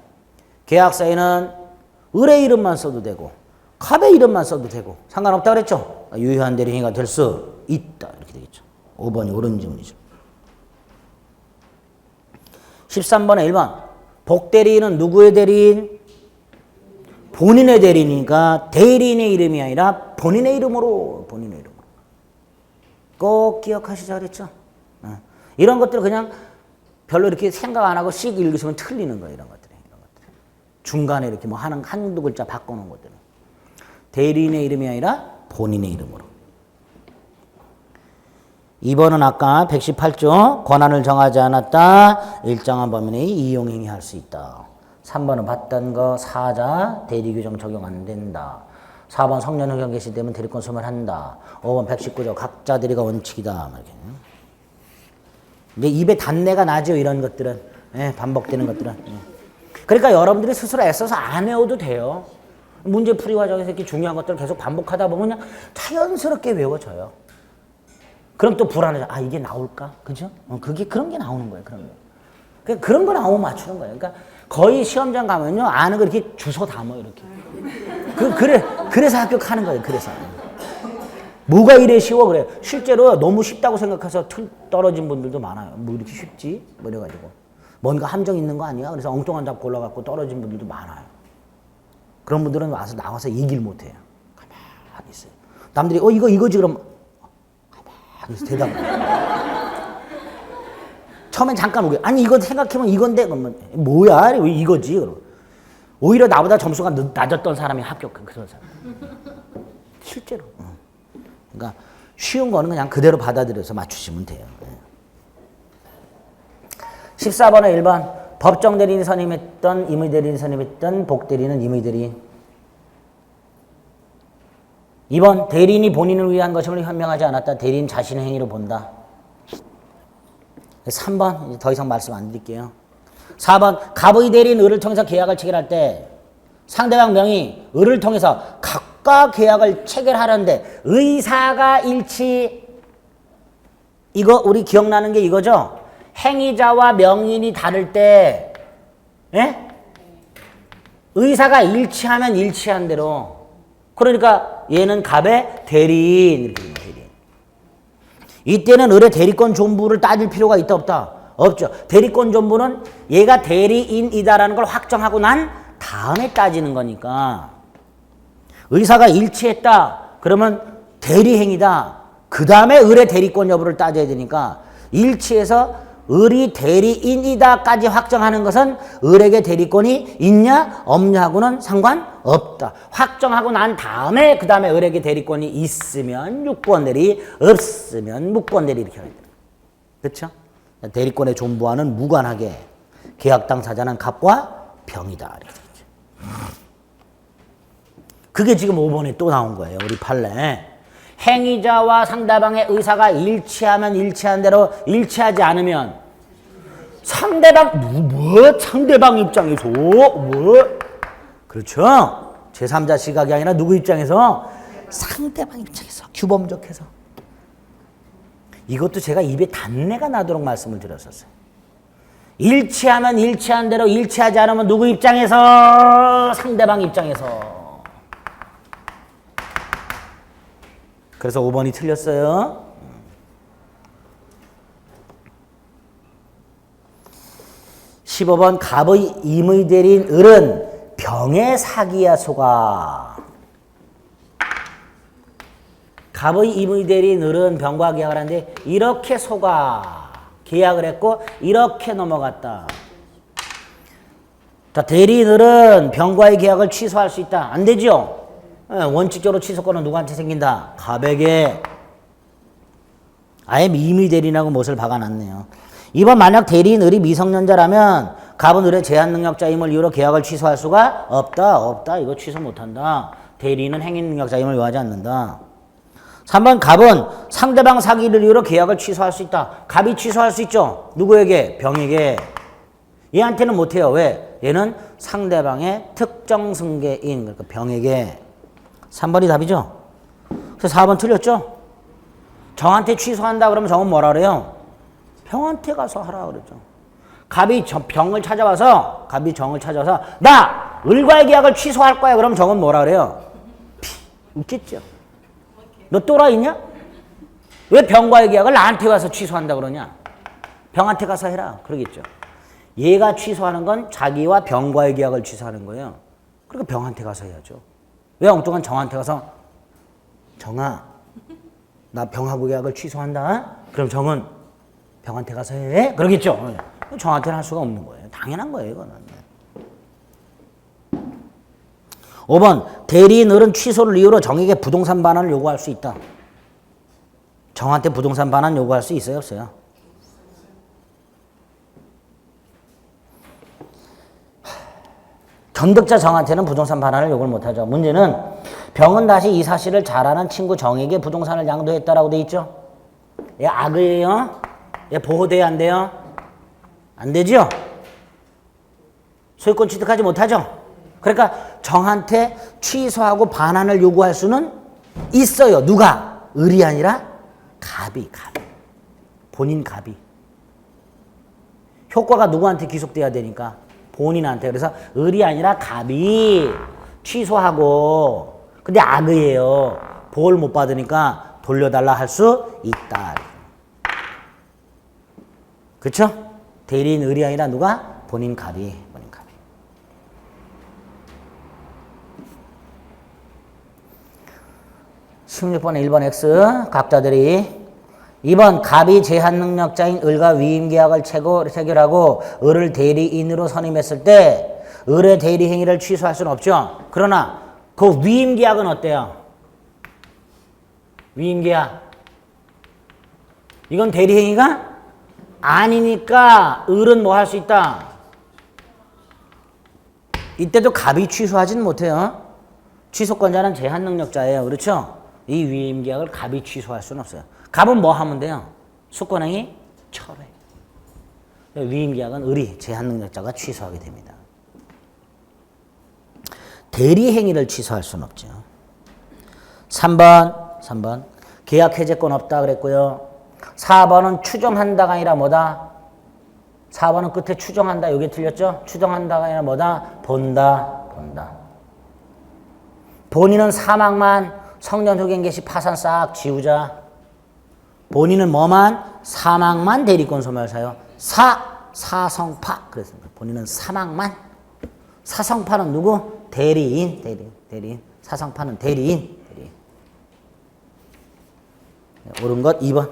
계약서에는 을의 이름만 써도 되고 갑의 이름만 써도 되고 상관없다 그랬죠. 유효한 대리행위가 될 수 있다. 이렇게 되겠죠. 5번이 옳은 지문이죠. 13번에 1번 복대리인은 누구의 대리인? 본인의 대리인이니까 대리인의 이름이 아니라 본인의 이름으로 꼭 기억하시자 그랬죠. 이런 것들을 그냥 별로 이렇게 생각 안 하고 씩 읽으시면 틀리는 거예요. 이런 것들이. 중간에 이렇게 뭐 한두 글자 바꿔놓은 것들은 대리인의 이름이 아니라 본인의 이름으로. 2번은 아까 118조 권한을 정하지 않았다. 일정한 범위 내에 이용행위할 수 있다. 3번은 봤던 거 사자 대리규정 적용 안 된다. 4번 성년후견 개시되면 대리권 소멸한다. 5번 119조 각자 대리가 원칙이다. 근데 입에 단내가 나죠. 이런 것들은. 반복되는 것들은. 그러니까 여러분들이 스스로 애써서 안 외워도 돼요. 문제풀이 과정에서 이렇게 중요한 것들을 계속 반복하다 보면 그냥 자연스럽게 외워져요. 그럼 또 불안해져. 아, 이게 나올까? 그죠? 그런 게 나오는 거예요. 그런 거 나오면 맞추는 거예요. 그러니까 거의 시험장 가면요. 아는 거 이렇게 주워 담아요. 이렇게. 그래서 합격하는 거예요. 그래서. 뭐가 이래 쉬워? 그래. 실제로 너무 쉽다고 생각해서 떨어진 분들도 많아요. 뭐 이렇게 쉽지? 뭐 이래가지고. 뭔가 함정 있는 거 아니야? 그래서 엉뚱한 답 골라갖고 떨어진 분들도 많아요. 그런 분들은 나와서 얘기를 못 해요. 가만히 있어요. 남들이, 이거지, 그럼. 가만히 있어. 대답을. 처음엔 잠깐 오게. 아니, 이거 생각해보면 이건데, 그러면, 뭐야? 왜 이거지? 그러면. 오히려 나보다 점수가 낮았던 사람이 합격한 그런 사람. 실제로. 그러니까 쉬운 거는 그냥 그대로 받아들여서 맞추시면 돼요. 14번에 1번. 법정 대리인 선임했던, 임의 대리인 선임했던, 복 대리인은 임의 대리인. 2번. 대리인이 본인을 위한 것임을 현명하지 않았다. 대리인 자신의 행위로 본다. 3번. 더 이상 말씀 안 드릴게요. 4번. 갑의 대리인 을을 통해서 계약을 체결할 때 상대방 명의 을을 통해서 각각 계약을 체결하는데 의사가 일치 이거 우리 기억나는 게 이거죠? 행위자와 명인이 다를 때 예? 의사가 일치하면 일치한 대로 그러니까 얘는 갑의 대리인 이렇게 됩니다. 대리인. 이때는 을의 대리권 존부를 따질 필요가 있다 없다? 없죠. 대리권 존부는 얘가 대리인이다라는 걸 확정하고 난 다음에 따지는 거니까 의사가 일치했다 그러면 대리행위다. 그 다음에 을의 대리권 여부를 따져야 되니까 일치해서 을이 대리인이다까지 확정하는 것은 을에게 대리권이 있냐 없냐하고는 상관없다. 확정하고 난 다음에 그 다음에 을에게 대리권이 있으면 6번 대리 없으면 묵번 대리 이렇게 해야 돼요. 그렇죠? 대리권의 존부와는 무관하게 계약 당사자는 갑과 병이다. 이렇게 되죠. 그게 지금 5번에 또 나온 거예요. 우리 판례. 행위자와 상대방의 의사가 일치하면 일치한 대로 일치하지 않으면 상대방 상대방 입장에서 그렇죠. 제3자 시각이 아니라 누구 입장에서 상대방 입장에서 규범적해서 이것도 제가 입에 단내가 나도록 말씀을 드렸었어요. 일치하면 일치한 대로 일치하지 않으면 누구 입장에서 상대방 입장에서 그래서 5번이 틀렸어요. 15번 갑의 임의 대리인 을은 병의 사기야 속아. 갑의 임의 대리인 을은 병과 계약을 하는데 이렇게 속아. 계약을 했고 이렇게 넘어갔다. 자, 대리인 을은 병과의 계약을 취소할 수 있다. 안 되죠? 원칙적으로 취소권은 누구한테 생긴다? 갑에게. 아예 임의 대리인하고 못을 박아놨네요. 이번 만약 대리인 을이 미성년자라면 갑은 을의 제한능력자임을 이유로 계약을 취소할 수가 없다. 이거 취소 못한다. 대리인은 행위능력자임을 요하지 않는다. 3번 갑은 상대방 사기를 이유로 계약을 취소할 수 있다. 갑이 취소할 수 있죠. 누구에게? 병에게. 얘한테는 못해요. 왜? 얘는 상대방의 특정 승계인 그러니까 병에게. 3번이 답이죠. 그래서 4번 틀렸죠. 정한테 취소한다 그러면 정은 뭐라 그래요? 병한테 가서 하라 그러죠. 갑이 병을 찾아와서 나 을과의 계약을 취소할 거야. 그럼 정은 뭐라 그래요? 웃겠죠. 너 또라이냐? 왜 병과의 계약을 나한테 와서 취소한다 그러냐? 병한테 가서 해라. 그러겠죠. 얘가 취소하는 건 자기와 병과의 계약을 취소하는 거예요. 그러니까 병한테 가서 해야죠. 왜 엉뚱한 정한테 가서 정아 나 병하고 계약을 취소한다. 그럼 정은 병한테 가서 해. 그러겠죠. 정한테는 할 수가 없는 거예요. 당연한 거예요. 이거는. 5번 대리인 을은 취소를 이유로 정에게 부동산 반환을 요구할 수 있다. 정한테 부동산 반환 요구할 수 있어요? 없어요? 견득자 정한테는 부동산 반환을 요구를 못하죠. 문제는 병은 다시 이 사실을 잘 아는 친구 정에게 부동산을 양도했다라고 돼 있죠. 얘 악의예요? 얘 보호돼야 안 돼요? 안 되죠? 소유권 취득하지 못하죠? 그러니까 정한테 취소하고 반환을 요구할 수는 있어요. 누가? 을이 아니라 갑이. 본인 갑이. 효과가 누구한테 귀속돼야 되니까? 본인한테. 그래서 을이 아니라 갑이 취소하고 근데 악의예요. 보호를 못 받으니까 돌려달라 할 수 있다. 그렇죠? 대리인 을이 아니라 누가? 본인 갑이. 16번에 1번 X 각자들이 2번 갑이 제한능력자인 을과 위임계약을 체결하고 을을 대리인으로 선임했을 때 을의 대리행위를 취소할 수는 없죠. 그러나 그 위임계약은 어때요? 위임계약 이건 대리행위가 아니니까 을은 뭐 할 수 있다? 이때도 갑이 취소하지는 못해요. 취소권자는 제한능력자예요. 그렇죠? 이 위임계약을 갑이 취소할 수는 없어요. 갑은 뭐 하면 돼요? 수권행위 철회. 위임계약은 을이 제한능력자가 취소하게 됩니다. 대리 행위를 취소할 수는 없죠. 3번 계약 해제권 없다 그랬고요. 4번은 추정한다가 아니라 뭐다? 4번은 끝에 추정한다. 이게 틀렸죠? 추정한다가 아니라 뭐다? 본다. 본인은 사망만 성년 후견 개시 파산 싹 지우자. 본인은 뭐만? 사망만 대리권 소멸사요. 사성파. 그랬습니다. 본인은 사망만. 사성파는 누구? 대리인. 사성파는 대리인. 네, 옳은 것 2번.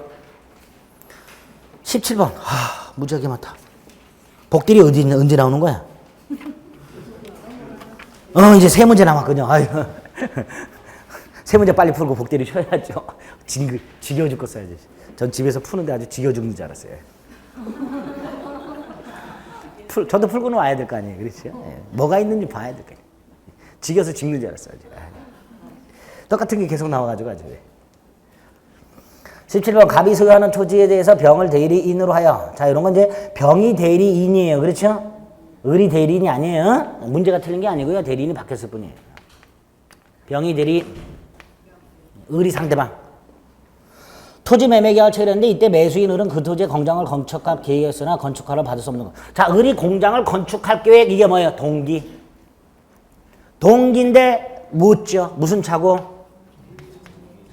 17번. 무지하게 많다. 복들이 언제 나오는 거야? 이제 세 문제 남았거든요. 아유. 세 문제 빨리 풀고 복들이 쉬어야죠. 지겨워 죽겠어야지. 전 집에서 푸는데 아주 지겨워 죽는 줄 알았어요. 저도 풀고는 와야 될 거 아니에요. 그렇죠? 네. 뭐가 있는지 봐야 될 거 아니에요. 지겨서 죽는 줄 알았어요. 똑같은 게 계속 나와가지고 아주. 17번 갑이 소유하는 토지에 대해서 병을 대리인으로 하여. 자, 이런 건 이제 병이 대리인이에요. 그렇죠? 을이 대리인이 아니에요. 문제가 틀린 게 아니고요. 대리인이 바뀌었을 뿐이에요. 병이 대리, 을이 상대방. 토지 매매 계약을 체결했는데 이때 매수인 을은 그 토지에 공장을 건축할 계획이었으나 건축허를 받을 수 없는 것. 자, 을이 공장을 건축할 계획, 이게 뭐예요? 동기인데 묻죠. 무슨 차고?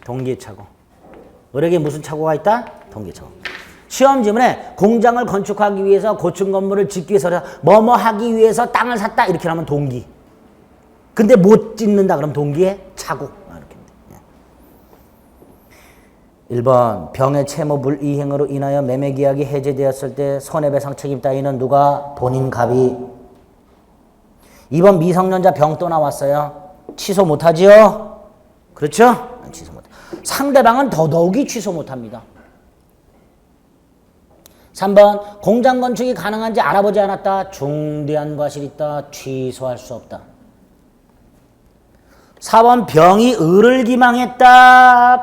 동기의 차고. 을에게 무슨 차고가 있다? 동기의 차고. 시험 지문에 공장을 건축하기 위해서 고층 건물을 짓기 위해서 뭐뭐 하기 위해서 땅을 샀다 이렇게 하면 동기. 근데 못 짓는다 그러면 동기의 차고. 이렇게. 1번 병의 채무 불이행으로 인하여 매매계약이 해제되었을 때 손해배상 책임 따위는 누가? 본인 갑이. 2번 미성년자 병 또 나왔어요. 취소 못하지요? 그렇죠? 취소 못해. 상대방은 더더욱이 취소 못합니다. 3번 공장 건축이 가능한지 알아보지 않았다. 중대한 과실이 있다. 취소할 수 없다. 4번 병이 을을 기망했다.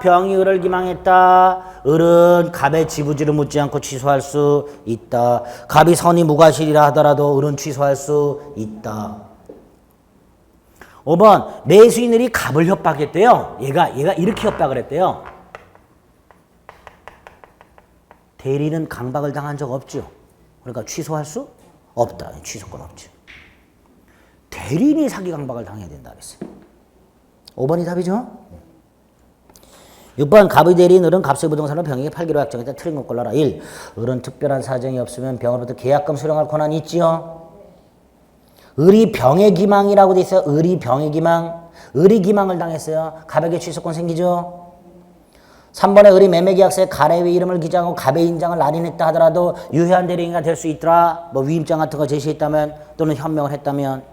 을은 갑의 지부지를 묻지 않고 취소할 수 있다. 갑이 선의 무과실이라 하더라도 을은 취소할 수 있다. 5번 매수인들이 갑을 협박했대요. 얘가 이렇게 협박을 했대요. 대리는 강박을 당한 적 없죠. 그러니까 취소할 수 없다. 취소권 없죠. 대리인이 사기 강박을 당해야 된다 그랬어요. 5번이 답이죠. 6번 갑의 대리인 을은 값의 부동산을 병에게 팔기로 약정했다. 틀린 것 골라라. 1. 을은 특별한 사정이 없으면 병으로부터 계약금 수령할 권한이 있지요. 을이 병의 기망이라고 돼 있어요. 을이 병의 기망. 을이 기망을 당했어요. 갑에게 취소권 생기죠. 3번에 을이 매매계약서에 가래의 이름을 기재하고 갑의 인장을 날인했다 하더라도 유효한 대리인가 될 수 있더라. 뭐 위임장 같은 거 제시했다면 또는 현명을 했다면.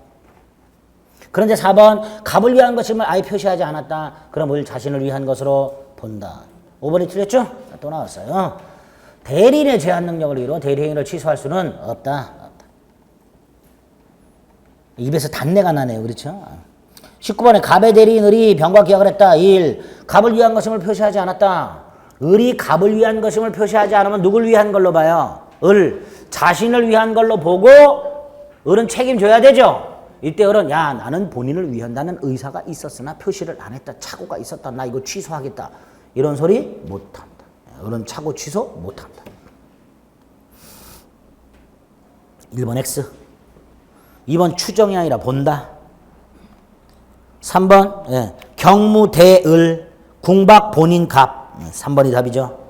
그런데 4번 갑을 위한 것임을 아예 표시하지 않았다. 그럼 을 자신을 위한 것으로 본다. 5번이 틀렸죠? 또 나왔어요. 대리인의 제한 능력을 이루어 대리행위를 취소할 수는 없다. 입에서 단내가 나네요. 그렇죠? 19번에 갑의 대리인 을이 병과 계약을 했다. 1. 갑을 위한 것임을 표시하지 않았다. 을이 갑을 위한 것임을 표시하지 않으면 누굴 위한 걸로 봐요? 을. 자신을 위한 걸로 보고 을은 책임져야 되죠. 이때 을은 야 나는 본인을 위한다는 의사가 있었으나 표시를 안 했다. 착오가 있었다. 나 이거 취소하겠다. 이런 소리 못한다. 을은 착오 취소 못한다. 1번 X. 2번 추정이 아니라 본다. 3번 경무 대을 궁박 본인 갑. 3번이 답이죠.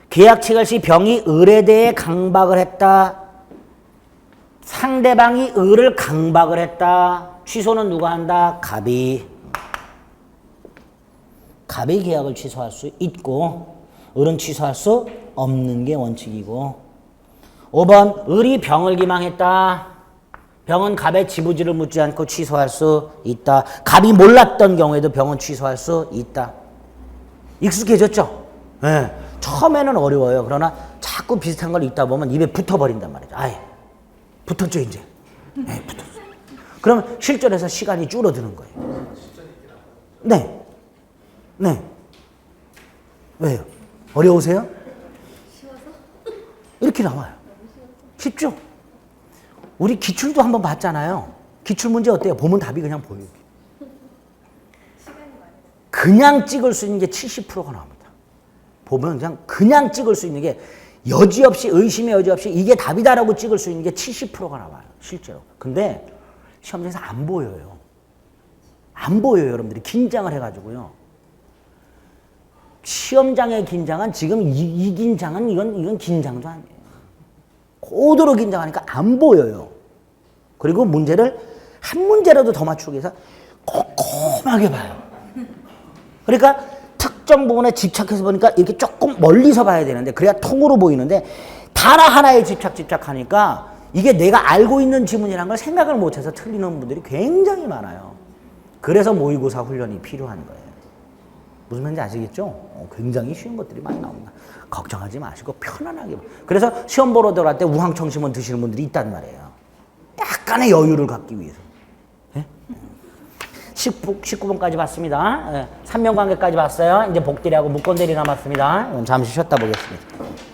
계약 체결 시 병이 을에 대해 강박을 했다. 상대방이 을을 강박을 했다. 취소는 누가 한다? 갑이. 갑이 계약을 취소할 수 있고 을은 취소할 수 없는 게 원칙이고. 5번 을이 병을 기망했다. 병은 갑의 지부지를 묻지 않고 취소할 수 있다. 갑이 몰랐던 경우에도 병은 취소할 수 있다. 익숙해졌죠? 네. 처음에는 어려워요. 그러나 자꾸 비슷한 걸 읽다 보면 입에 붙어버린단 말이죠. 아예 붙었죠 이제. 네, 붙었어. 그러면 실전에서 시간이 줄어드는 거예요. 네. 네. 왜요? 어려우세요? 이렇게 나와요. 쉽죠? 우리 기출도 한번 봤잖아요. 기출문제 어때요? 보면 답이 그냥 보여요. 그냥 찍을 수 있는 게 70%가 나옵니다. 보면 그냥 찍을 수 있는 게 여지없이 의심의 여지없이 이게 답이다라고 찍을 수 있는 게 70%가 나와요. 실제로. 근데 시험장에서 안 보여요. 안 보여요. 여러분들이 긴장을 해가지고요. 시험장의 긴장은 지금 이 긴장은 이건 긴장도 아니에요. 고도로 긴장하니까 안 보여요. 그리고 문제를 한 문제라도 더 맞추기 위해서 꼼꼼하게 봐요. 그러니까 특정 부분에 집착해서 보니까 이렇게 조금 멀리서 봐야 되는데 그래야 통으로 보이는데 단 하나에 집착하니까 이게 내가 알고 있는 지문이라는 걸 생각을 못해서 틀리는 분들이 굉장히 많아요. 그래서 모의고사 훈련이 필요한 거예요. 무슨 말인지 아시겠죠? 굉장히 쉬운 것들이 많이 나옵니다. 걱정하지 마시고 편안하게. 그래서 시험 보러 들어갈 때 우황청심원 드시는 분들이 있단 말이에요. 약간의 여유를 갖기 위해서. 예? 19번까지 봤습니다. 3명 관계까지 봤어요. 이제 복대리하고 무권대리 남았습니다. 잠시 쉬었다 보겠습니다.